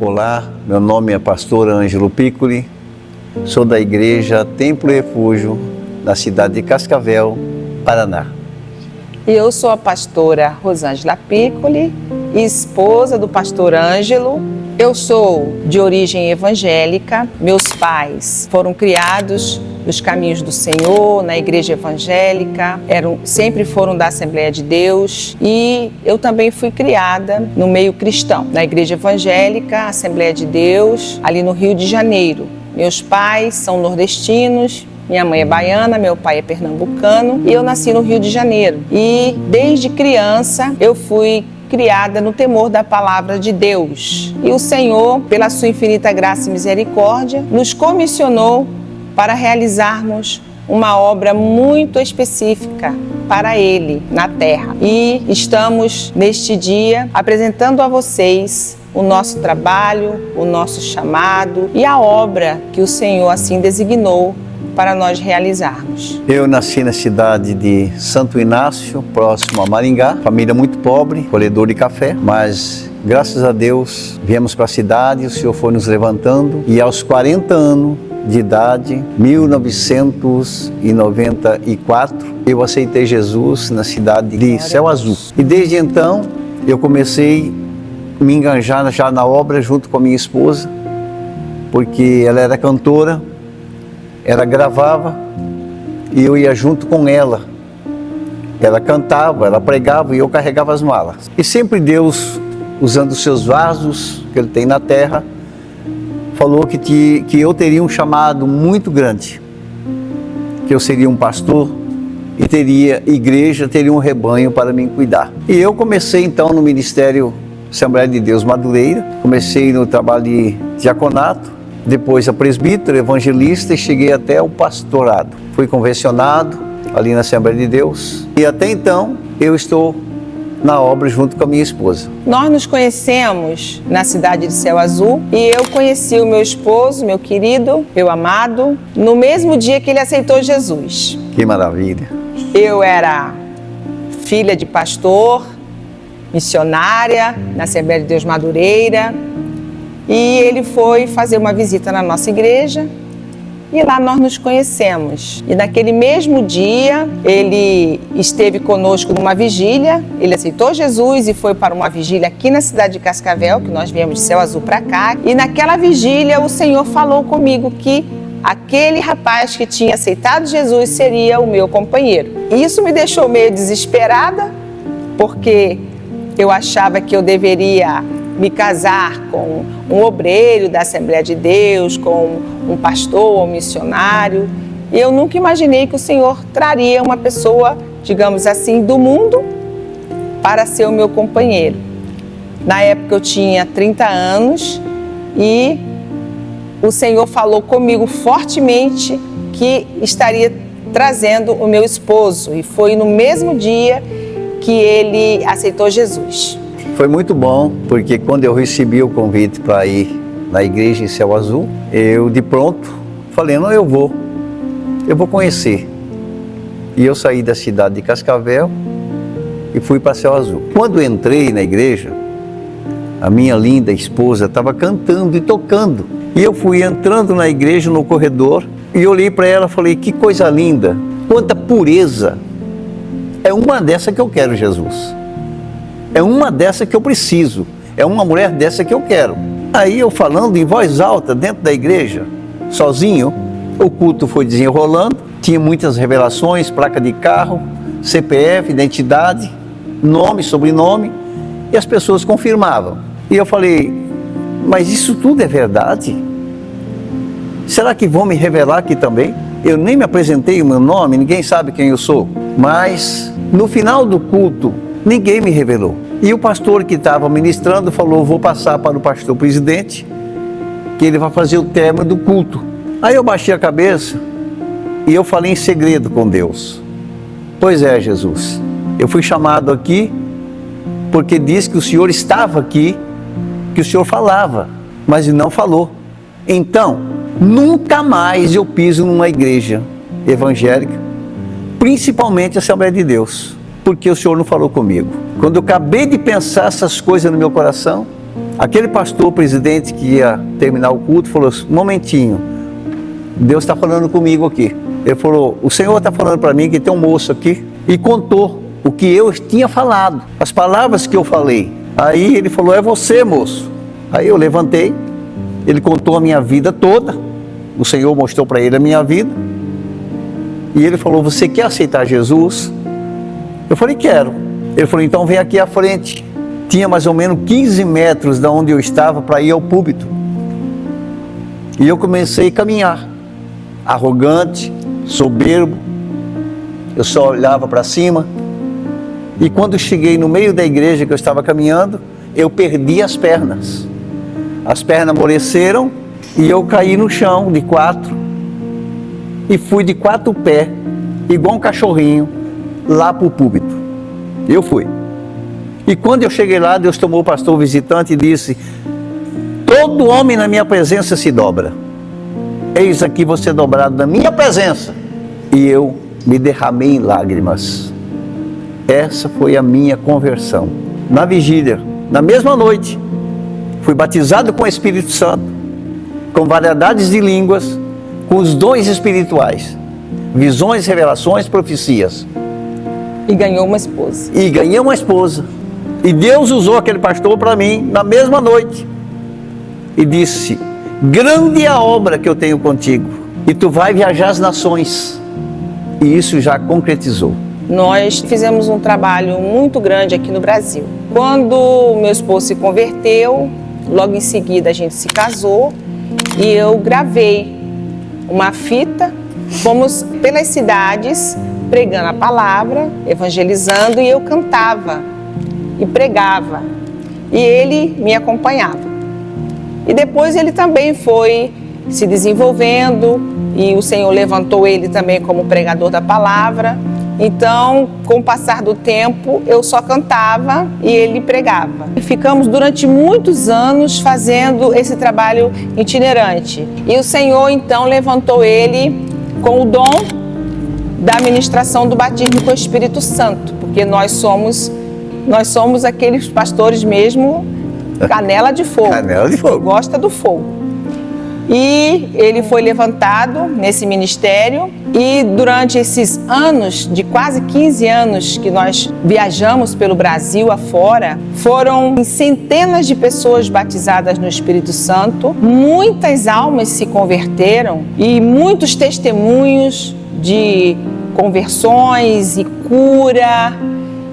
Olá, meu nome é pastor Ângelo Piccoli, sou da igreja Templo e Refúgio, na cidade de Cascavel, Paraná. E eu sou a pastora Rosângela Piccoli, esposa do pastor Ângelo. Eu sou de origem evangélica, meus pais foram criados nos caminhos do Senhor, na igreja evangélica, sempre foram da Assembleia de Deus, e eu também fui criada no meio cristão, na igreja evangélica, Assembleia de Deus, ali no Rio de Janeiro. Meus pais são nordestinos, minha mãe é baiana, meu pai é pernambucano e eu nasci no Rio de Janeiro. E desde criança eu fui criada no temor da palavra de Deus. E o Senhor, pela sua infinita graça e misericórdia, nos comissionou para realizarmos uma obra muito específica para Ele na terra. E estamos neste dia apresentando a vocês o nosso trabalho, o nosso chamado e a obra que o Senhor assim designou para nós realizarmos. Eu nasci na cidade de Santo Inácio, próximo a Maringá, família muito pobre, colhedor de café, mas graças a Deus viemos para a cidade, o Senhor foi nos levantando e aos 40 anos de idade, 1994, eu aceitei Jesus na cidade de Céu Azul. E desde então eu comecei a me enganjar já na obra junto com a minha esposa, porque ela era cantora, ela gravava e eu ia junto com ela. Ela cantava, ela pregava e eu carregava as malas. E sempre Deus, usando os seus vasos que Ele tem na terra, falou que eu teria um chamado muito grande, que eu seria um pastor e teria igreja, teria um rebanho para me cuidar. E eu comecei então no Ministério Assembleia de Deus Madureira, comecei no trabalho de diaconato, depois a presbítero, evangelista e cheguei até o pastorado. Fui convencionado ali na Assembleia de Deus e até então eu estou na obra junto com a minha esposa. Nós nos conhecemos na cidade de Céu Azul e eu conheci o meu esposo, meu querido, meu amado, no mesmo dia que ele aceitou Jesus. Que maravilha! Eu era filha de pastor, missionária na Assembleia de Deus Madureira, e ele foi fazer uma visita na nossa igreja e lá nós nos conhecemos. E naquele mesmo dia ele esteve conosco numa vigília, ele aceitou Jesus e foi para uma vigília aqui na cidade de Cascavel, que nós viemos de Céu Azul para cá. E naquela vigília o Senhor falou comigo que aquele rapaz que tinha aceitado Jesus seria o meu companheiro. E isso me deixou meio desesperada, porque eu achava que eu deveria me casar com um obreiro da Assembleia de Deus, com um pastor ou um missionário. E eu nunca imaginei que o Senhor traria uma pessoa, digamos assim, do mundo para ser o meu companheiro. Na época eu tinha 30 anos e o Senhor falou comigo fortemente que estaria trazendo o meu esposo. E foi no mesmo dia que ele aceitou Jesus. Foi muito bom, porque quando eu recebi o convite para ir na igreja em Céu Azul, eu de pronto falei, não, eu vou conhecer. E eu saí da cidade de Cascavel e fui para Céu Azul. Quando entrei na igreja, a minha linda esposa estava cantando e tocando. E eu fui entrando na igreja, no corredor, e olhei para ela e falei, que coisa linda, quanta pureza. É uma dessa que eu quero, Jesus. É uma dessa que eu preciso, é uma mulher dessa que eu quero. Aí eu falando em voz alta dentro da igreja, sozinho, o culto foi desenrolando, tinha muitas revelações, placa de carro, CPF, identidade, nome, sobrenome, e as pessoas confirmavam. E eu falei, mas isso tudo é verdade? Será que vão me revelar aqui também? Eu nem me apresentei o meu nome, ninguém sabe quem eu sou. Mas no final do culto, ninguém me revelou. E o pastor que estava ministrando falou, vou passar para o pastor presidente, que ele vai fazer o término do culto. Aí eu baixei a cabeça e eu falei em segredo com Deus. Pois é, Jesus, eu fui chamado aqui porque diz que o Senhor estava aqui, que o Senhor falava, mas ele não falou. Então, nunca mais eu piso numa igreja evangélica, principalmente a Assembleia de Deus, porque o Senhor não falou comigo. Quando eu acabei de pensar essas coisas no meu coração, Aquele pastor presidente que ia terminar o culto falou assim, um momentinho, Deus está falando comigo aqui. Ele falou, o Senhor está falando para mim que tem um moço aqui, e contou o que eu tinha falado, as palavras que eu falei. Aí ele falou, é você, moço. Aí eu levantei, ele contou a minha vida toda, o Senhor mostrou para ele a minha vida, e ele falou, você quer aceitar Jesus? Eu falei, quero. Ele falou, então vem aqui à frente. Tinha mais ou menos 15 metros da onde eu estava para ir ao púlpito. E eu comecei a caminhar, arrogante, soberbo, eu só olhava para cima. E quando cheguei no meio da igreja que eu estava caminhando, eu perdi as pernas. As pernas amoleceram e eu caí no chão de 4 e fui de 4 pés, igual um cachorrinho, lá para o púlpito. Eu fui. E quando eu cheguei lá, Deus tomou o pastor visitante e disse, todo homem na minha presença se dobra. Eis aqui você dobrado na minha presença. E eu me derramei em lágrimas. Essa foi a minha conversão. Na vigília, na mesma noite, fui batizado com o Espírito Santo, com variedades de línguas, com os dons espirituais, visões, revelações, profecias. E ganhou uma esposa. E ganhei uma esposa. E Deus usou aquele pastor para mim na mesma noite. E disse, grande é a obra que eu tenho contigo. E tu vai viajar as nações. E isso já concretizou. Nós fizemos um trabalho muito grande aqui no Brasil. Quando meu esposo se converteu, logo em seguida a gente se casou. E eu gravei uma fita. Fomos pelas cidades pregando a palavra, evangelizando, e eu cantava e pregava, e ele me acompanhava. E depois ele também foi se desenvolvendo, e o Senhor levantou ele também como pregador da palavra. Então, com o passar do tempo, eu só cantava e ele pregava. E ficamos durante muitos anos fazendo esse trabalho itinerante. E o Senhor, então, levantou ele com o dom da ministração do batismo com o Espírito Santo, porque nós somos aqueles pastores mesmo, canela de fogo. Canela de fogo. Gosta do fogo. E ele foi levantado nesse ministério, e durante esses anos, de quase 15 anos que nós viajamos pelo Brasil afora, foram centenas de pessoas batizadas no Espírito Santo, muitas almas se converteram e muitos testemunhos de conversões e cura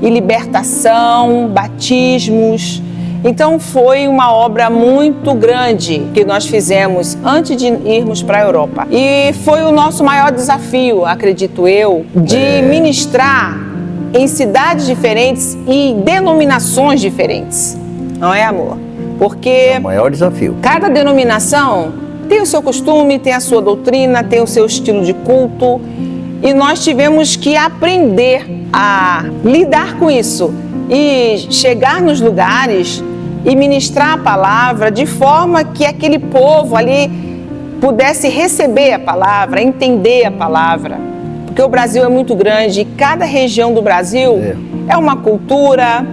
e libertação, batismos. Então foi uma obra muito grande que nós fizemos antes de irmos para a Europa. E foi o nosso maior desafio, acredito eu, de ministrar em cidades diferentes e denominações diferentes. Não é, amor? Porque É o maior desafio. cada denominação tem o seu costume, tem a sua doutrina, tem o seu estilo de culto. E nós tivemos que aprender a lidar com isso e chegar nos lugares e ministrar a palavra de forma que aquele povo ali pudesse receber a palavra, entender a palavra. Porque o Brasil é muito grande e cada região do Brasil é uma cultura,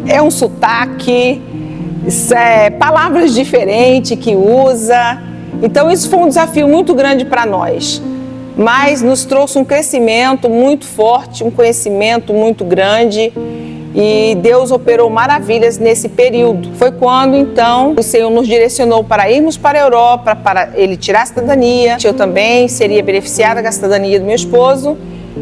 é um sotaque, palavras diferentes que usa. Então isso foi um desafio muito grande para nós. Mas nos trouxe um crescimento muito forte, um conhecimento muito grande, e Deus operou maravilhas nesse período. Foi quando, então, o Senhor nos direcionou para irmos para a Europa, para Ele tirar a cidadania. Eu também seria beneficiada com a cidadania do meu esposo,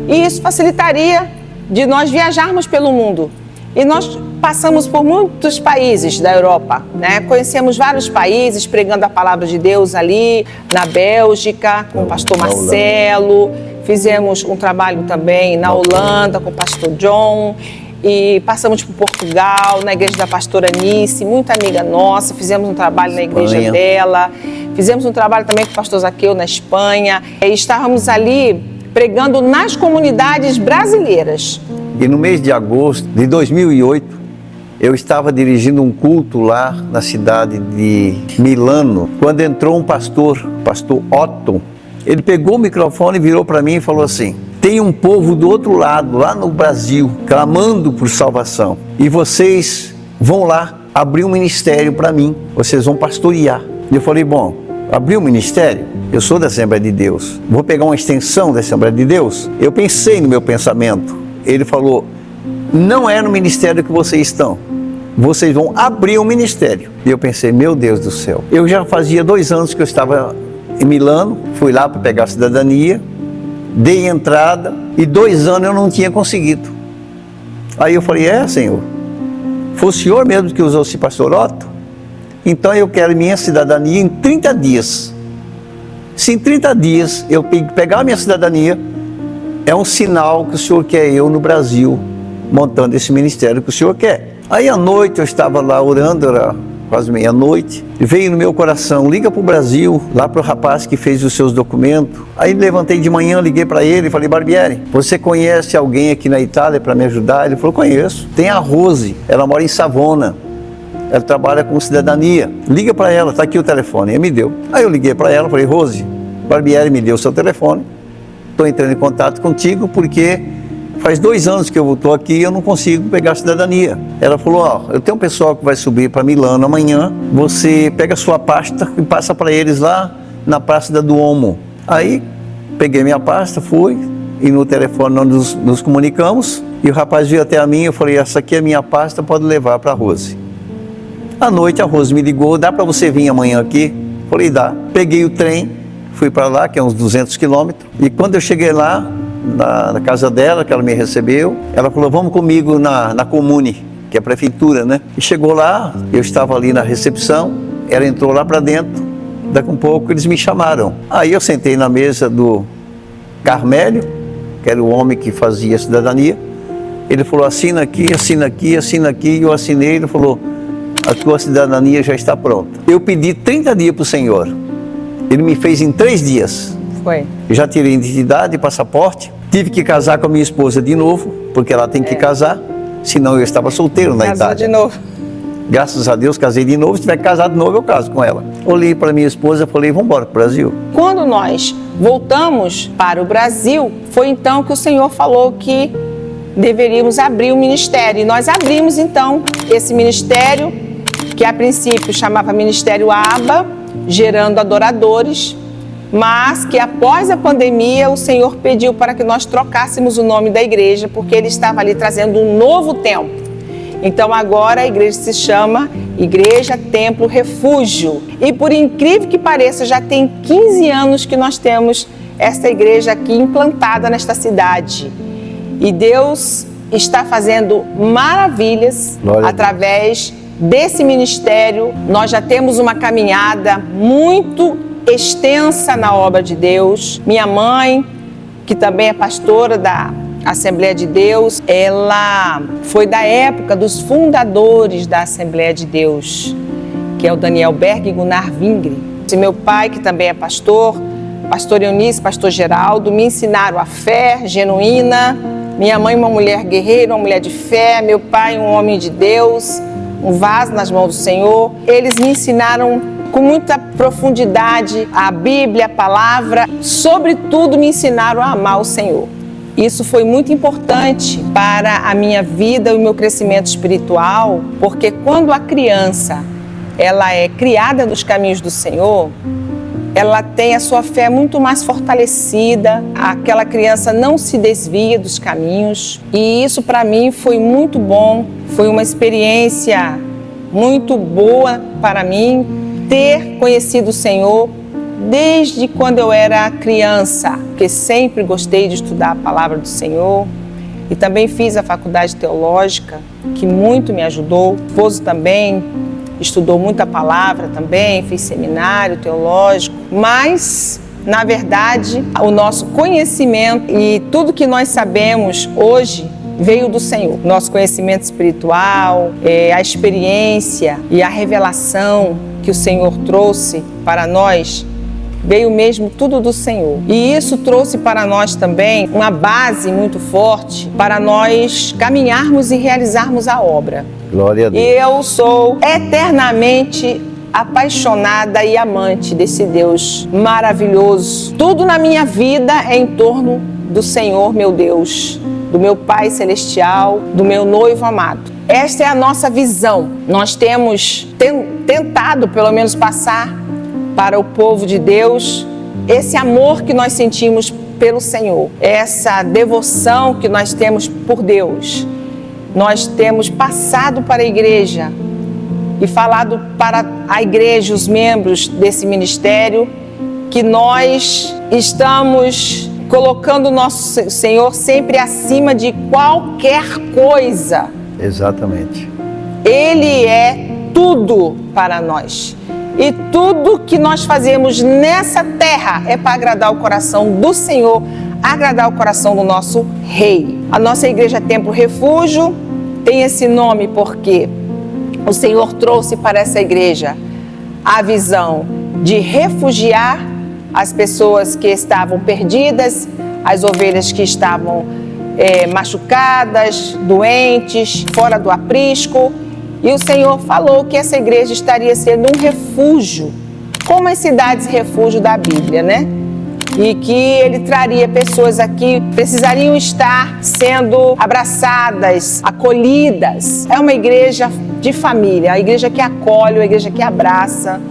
e isso facilitaria de nós viajarmos pelo mundo. E nós passamos por muitos países da Europa, né? Conhecemos vários países pregando a palavra de Deus ali, na Bélgica, com o pastor Marcelo. Fizemos um trabalho também na Holanda, com o pastor John. E passamos por Portugal, na igreja da pastora Anice, muita amiga nossa. Fizemos um trabalho na igreja dela. Fizemos um trabalho também com o pastor Zaqueu na Espanha. E estávamos ali pregando nas comunidades brasileiras. E no mês de agosto de 2008, eu estava dirigindo um culto lá na cidade de Milano, quando entrou um pastor, pastor Otton. Ele pegou o microfone, virou para mim e falou assim: tem um povo do outro lado, lá no Brasil, clamando por salvação. E vocês vão lá abrir um ministério para mim, vocês vão pastorear. E eu falei, bom, abrir um ministério? Eu sou da Assembleia de Deus, vou pegar uma extensão da Assembleia de Deus? Eu pensei no meu pensamento. Ele falou, não é no ministério que vocês estão, vocês vão abrir um ministério. E eu pensei, meu Deus do céu, eu já fazia 2 anos que eu estava em Milano, fui lá para pegar a cidadania, dei entrada e 2 anos eu não tinha conseguido. Aí eu falei, Senhor, foi o Senhor mesmo que usou esse pastor Otto? Então eu quero minha cidadania em 30 dias. Se em 30 dias eu pegar a minha cidadania, é um sinal que o Senhor quer eu no Brasil, montando esse ministério que o Senhor quer. Aí à noite eu estava lá orando, era quase meia-noite, e veio no meu coração, liga para o Brasil, lá para o rapaz que fez os seus documentos. Aí levantei de manhã, liguei para ele e falei, Barbieri, você conhece alguém aqui na Itália para me ajudar? Ele falou, conheço. Tem a Rose, ela mora em Savona, ela trabalha com cidadania, liga para ela, está aqui o telefone. Ele me deu. Aí eu liguei para ela, falei, Rose, Barbieri me deu o seu telefone, estou entrando em contato contigo porque faz 2 anos que eu estou aqui e eu não consigo pegar a cidadania. Ela falou, eu tenho um pessoal que vai subir para Milano amanhã, você pega a sua pasta e passa para eles lá na Praça da Duomo. Aí peguei minha pasta, fui, e no telefone nós nos comunicamos, e o rapaz veio até a mim, eu falei, essa aqui é a minha pasta, pode levar para a Rose. À noite a Rose me ligou, dá para você vir amanhã aqui? Falei, dá. Peguei o trem, fui para lá, que é uns 200 quilômetros, e quando eu cheguei lá, na casa dela, que ela me recebeu, ela falou, vamos comigo na Comune, que é a prefeitura, né? E chegou lá, eu estava ali na recepção, ela entrou lá para dentro, daqui a um pouco eles me chamaram. Aí eu sentei na mesa do Carmélio, que era o homem que fazia a cidadania. Ele falou, assina aqui, assina aqui, assina aqui, e eu assinei. Ele falou, a tua cidadania já está pronta. Eu pedi 30 dias para o Senhor, ele me fez em 3 dias. Foi. Eu já tirei identidade e passaporte, tive que casar com a minha esposa de novo, porque ela tem que casar, senão eu estava solteiro na Casou Itália. de novo. Graças a Deus, casei de novo, se tiver casado de novo, eu caso com ela. Olhei para minha esposa e falei, vamos embora para o Brasil. Quando nós voltamos para o Brasil, foi então que o Senhor falou que deveríamos abrir um ministério. E nós abrimos então esse ministério, que a princípio chamava Ministério ABA, gerando adoradores, mas que após a pandemia o Senhor pediu para que nós trocássemos o nome da igreja, porque Ele estava ali trazendo um novo tempo. Então agora a igreja se chama Igreja Templo Refúgio. E por incrível que pareça, já tem 15 anos que nós temos esta igreja aqui implantada nesta cidade. E Deus está fazendo maravilhas através desse ministério. Nós já temos uma caminhada muito extensa na obra de Deus. Minha mãe, que também é pastora da Assembleia de Deus, ela foi da época dos fundadores da Assembleia de Deus, que é o Daniel Berg e Gunnar Vingre. E meu pai, que também é pastor Eunice, pastor Geraldo, me ensinaram a fé genuína. Minha mãe, uma mulher guerreira, uma mulher de fé. Meu pai, um homem de Deus, um vaso nas mãos do Senhor. Eles me ensinaram com muita profundidade a Bíblia, a palavra. Sobretudo, me ensinaram a amar o Senhor. Isso foi muito importante para a minha vida e o meu crescimento espiritual, porque quando a criança ela é criada nos caminhos do Senhor, ela tem a sua fé muito mais fortalecida, aquela criança não se desvia dos caminhos. E isso para mim foi muito bom, foi uma experiência muito boa para mim, ter conhecido o Senhor desde quando eu era criança, porque sempre gostei de estudar a palavra do Senhor. E também fiz a faculdade teológica, que muito me ajudou. O esposo também estudou muita palavra também, fez seminário teológico. Mas, na verdade, o nosso conhecimento e tudo que nós sabemos hoje veio do Senhor. Nosso conhecimento espiritual, a experiência e a revelação que o Senhor trouxe para nós, veio mesmo tudo do Senhor. E isso trouxe para nós também uma base muito forte para nós caminharmos e realizarmos a obra. Glória a Deus. E eu sou eternamente apaixonada e amante desse Deus maravilhoso. Tudo na minha vida é em torno do Senhor, meu Deus, do meu Pai Celestial, do meu noivo amado. Esta é a nossa visão. Nós temos tentado, pelo menos, passar para o povo de Deus esse amor que nós sentimos pelo Senhor, essa devoção que nós temos por Deus. Nós temos passado para a igreja e falado para a igreja, os membros desse ministério, que nós estamos colocando o nosso Senhor sempre acima de qualquer coisa. Exatamente. Ele é tudo para nós. E tudo que nós fazemos nessa terra é para agradar o coração do Senhor, agradar o coração do nosso Rei. A nossa igreja Templo Refúgio tem esse nome porque o Senhor trouxe para essa igreja a visão de refugiar as pessoas que estavam perdidas, as ovelhas que estavam machucadas, doentes, fora do aprisco. E o Senhor falou que essa igreja estaria sendo um refúgio, como as cidades refúgio da Bíblia, né? E que Ele traria pessoas aqui que precisariam estar sendo abraçadas, acolhidas. É uma igreja de família, a igreja que acolhe, a igreja que abraça.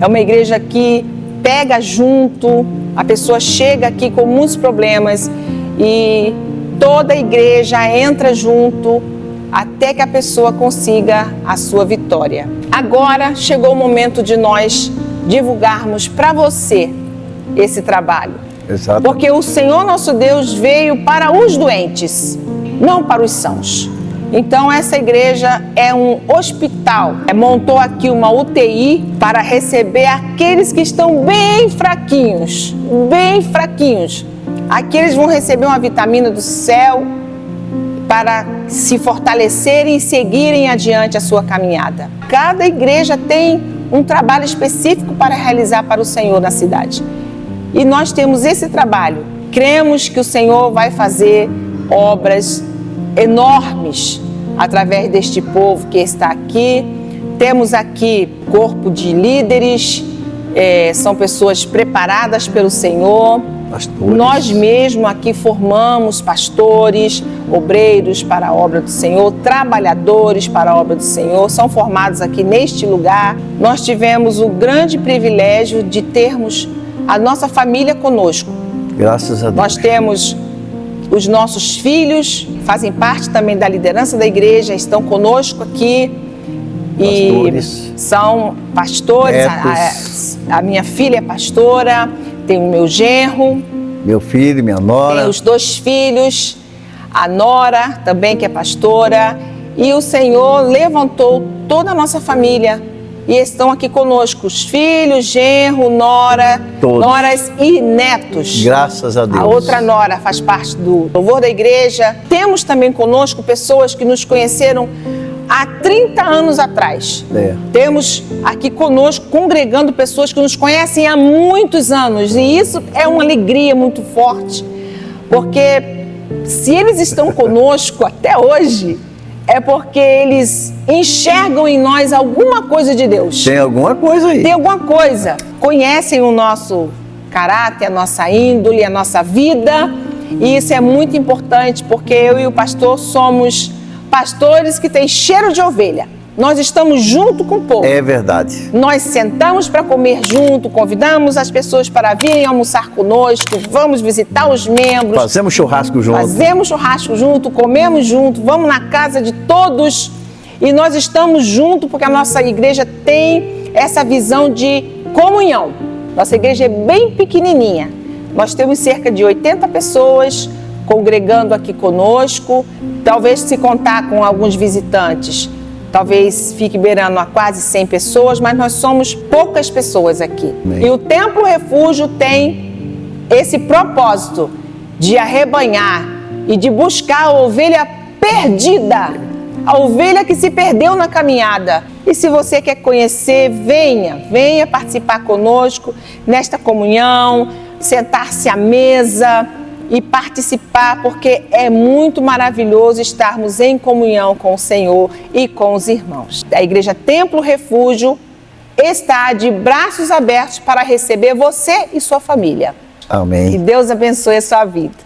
É uma igreja que pega junto, a pessoa chega aqui com muitos problemas e toda a igreja entra junto até que a pessoa consiga a sua vitória. Agora chegou o momento de nós divulgarmos para você esse trabalho. Exato. Porque o Senhor nosso Deus veio para os doentes, não para os sãos. Então essa igreja é um hospital. Montou aqui uma UTI para receber aqueles que estão bem fraquinhos, bem fraquinhos. Aqui eles vão receber uma vitamina do céu para se fortalecerem e seguirem adiante a sua caminhada. Cada igreja tem um trabalho específico para realizar para o Senhor na cidade. E nós temos esse trabalho. Cremos que o Senhor vai fazer obras enormes através deste povo que está aqui. Temos aqui corpo de líderes, são pessoas preparadas pelo Senhor. Pastores. Nós mesmos aqui formamos pastores, obreiros para a obra do Senhor, trabalhadores para a obra do Senhor, são formados aqui neste lugar. Nós tivemos o grande privilégio de termos a nossa família conosco. Graças a Deus. Nós temos os nossos filhos, fazem parte também da liderança da igreja, estão conosco aqui. Pastores. E são pastores. A minha filha é pastora, tem o meu genro. Meu filho, minha nora. Tem os 2 filhos, a nora também que é pastora. E o Senhor levantou toda a nossa família e estão aqui conosco, os filhos, genro, nora, todos. Noras e netos. Graças a Deus. A outra nora faz parte do louvor da igreja. Temos também conosco pessoas que nos conheceram há 30 anos atrás. Temos aqui conosco, congregando pessoas que nos conhecem há muitos anos. E isso é uma alegria muito forte, porque se eles estão conosco até hoje, é porque eles enxergam em nós alguma coisa de Deus. Tem alguma coisa aí. Tem alguma coisa. Conhecem o nosso caráter, a nossa índole, a nossa vida. E isso é muito importante, porque eu e o pastor somos pastores que têm cheiro de ovelha. Nós estamos junto com o povo. É verdade. Nós sentamos para comer junto, convidamos as pessoas para virem almoçar conosco, vamos visitar os membros. Fazemos churrasco junto. Fazemos churrasco junto, comemos junto, vamos na casa de todos e nós estamos juntos porque a nossa igreja tem essa visão de comunhão. Nossa igreja é bem pequenininha. Nós temos cerca de 80 pessoas congregando aqui conosco. Talvez se contar com alguns visitantes, talvez fique beirando a quase 100 pessoas, mas nós somos poucas pessoas aqui. Bem. E o Templo Refúgio tem esse propósito de arrebanhar e de buscar a ovelha perdida, a ovelha que se perdeu na caminhada. E se você quer conhecer, venha participar conosco nesta comunhão, sentar-se à mesa e participar, porque é muito maravilhoso estarmos em comunhão com o Senhor e com os irmãos. A Igreja Templo Refúgio está de braços abertos para receber você e sua família. Amém. Que Deus abençoe a sua vida.